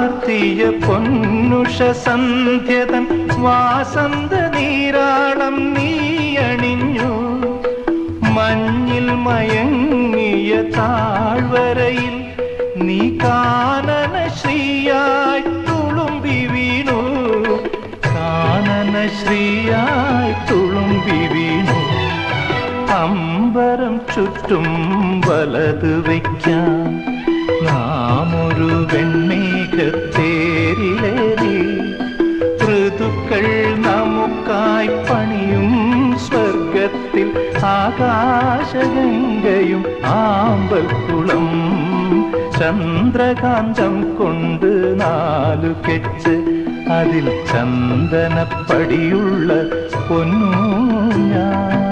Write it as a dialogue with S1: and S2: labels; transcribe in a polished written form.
S1: ചാർത്തിയ പൊന്നുഷ സന്ധ്യതൻ വാസന്ത നീരാളം നീയണിഞ്ഞു. മഞ്ഞിൽ മയങ്ങിയ താഴ്വരയിൽ നീ കാനന ശ്രീയായി തുളുമ്പി വീണു. കാനന ശ്രീയായി തുളുമ്പി വീണു. അമ്പരം ചുറ്റും വലത് വയ്ക്കാൻ നാം ഒരു വെൺമേഘത്തേരിലേറി. ഋതുക്കൾ നമുക്കായി പണിയും സ്വർഗത്തിൽ ആകാശഗംഗയും ആമ്പൽക്കുളം. ചന്ദ്രകാന്തം കൊണ്ട് 4 കെട്ട് അതിൽ ചന്ദനപ്പടിയുള്ള പൊന്നു ഞാൻ.